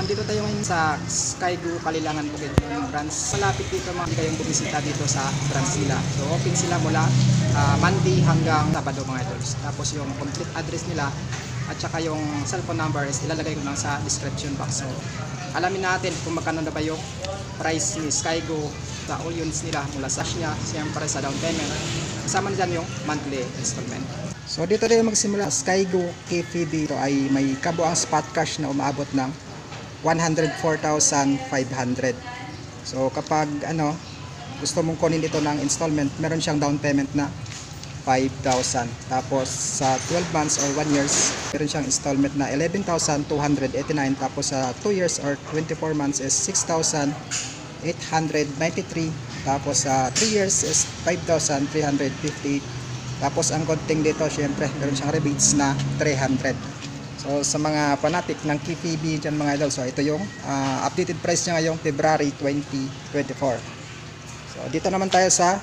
Nandito tayo ngayon sa Skygo Kalilangan Bukidnon branch. Malapit dito mga kayong bumisita dito sa branch nila. So open sila mula Monday hanggang Sabado mga idols. Tapos yung complete address nila at saka yung cellphone number is ilalagay ko lang sa description box. So alamin natin kung magkano na ba yung price ni Skygo sa all units nila mula sa niya, siyempre sa down payment. Kasama na dyan yung monthly installment. So dito tayo magsimula. Skygo KPD ay may kabuang spot cash na umaabot ng 104,500. So kapag gusto mong kunin dito ng installment, meron siyang down payment na 5,000. Tapos sa 12 months or 1 years, meron siyang installment na 11,289. Tapos sa 2 years or 24 months is 6,893. Tapos sa 3 years is 5,358. Tapos ang konting dito, syempre, meron siyang rebates na 300. So sa mga fanatic ng KPB dyan mga idol, so ito yung updated price niya ngayong February 2024. So dito naman tayo sa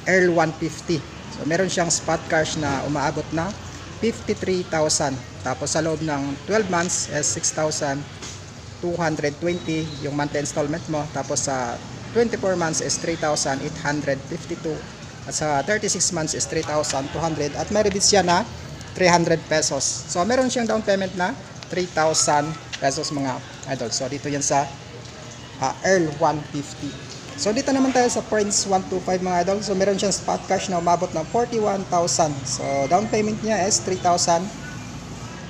Earl 150. So meron siyang spot cash na umaabot na 53,000. Tapos sa loob ng 12 months is 6,220 yung monthly installment mo. Tapos sa 24 months is 3,852. At sa 36 months is 3,200 at may rebates siya na 300 pesos. So meron siyang down payment na 3,000 pesos mga idol. So dito yan sa Earl 150. So dito naman tayo sa Prince 125 mga idol. So meron siyang spot cash na umabot ng 41,000. So down payment niya is 3,000.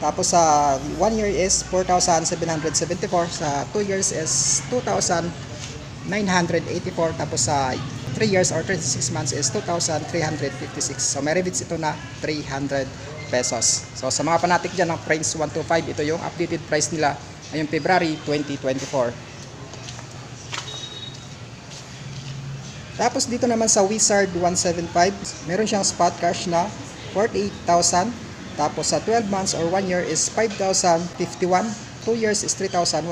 Tapos sa 1 year is 4,774. Sa 2 years is 2,984. Tapos sa 3 years or 36 months is 2,356. So may rebates ito na 300 pesos. So sa mga fanatic dyan ng Prince 125, ito yung updated price nila ngayong February 2024. Tapos dito naman sa Wizard 175, meron siyang spot cash na 48,000. Tapos sa 12 months or 1 year is 5,051. 2 years is 3,110.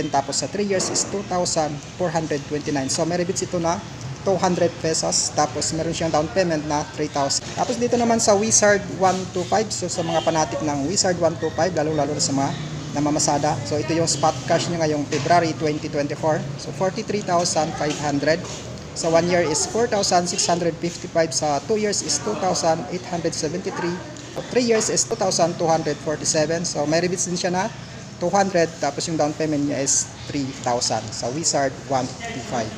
Tapos sa 3 years is 2,429. So may rebates ito na 200 pesos. Tapos meron siyang down payment na 3,000. Tapos dito naman sa Wizard 125. So sa mga fanatic ng Wizard 125, lalo-lalo na sa mga namamasada. So ito yung spot cash niya ngayong February 2024. So 43,500. Sa 1 year is 4,655. Sa 2 years is 2,873. Sa 3 years is 2,247. So may rebates din siya na 200. Tapos yung down payment niya is 3,000 sa Wizard 125.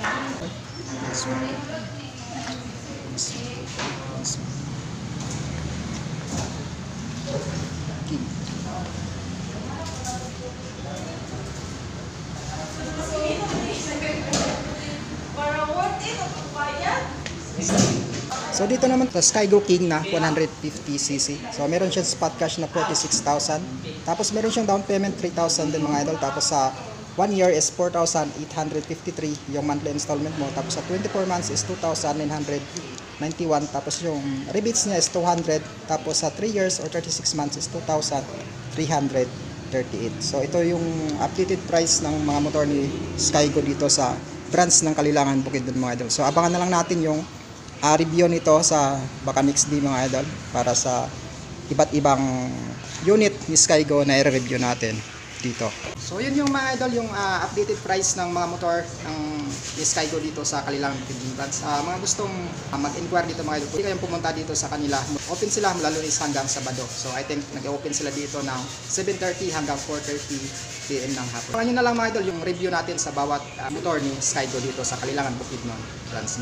So dito naman sa Skygo King na 150cc. So meron siyang spot cash na 46,000. Tapos meron siyang down payment 3,000 din mga idol. Tapos sa 1 year is 4,853 yung monthly installment mo. Tapos sa 24 months is 2,991. Tapos yung rebates niya is 200. Tapos sa 3 years or 36 months is 2,338. So ito yung updated price ng mga motor ni Skygo dito sa branch ng Kalilangan Bukidnon mga idol. So abangan na lang natin yung review nito sa baka next day mga idol para sa iba't ibang unit ni Skygo na i-review natin dito. So yun yung mga idol yung updated price ng mga motor ng Skygo dito sa Kalilangan Bukidnon branch. Mga gustong mag-inquire dito mga idol, pwede kayong pumunta dito sa kanila. Open sila mula Lunes hanggang Sabado. So I think nag-open sila dito ng 7:30 hanggang 4:30 PM ng hapon. Ngayon na lang mga idol yung review natin sa bawat motor ni Skygo dito sa Kalilangan Bukidnon branch.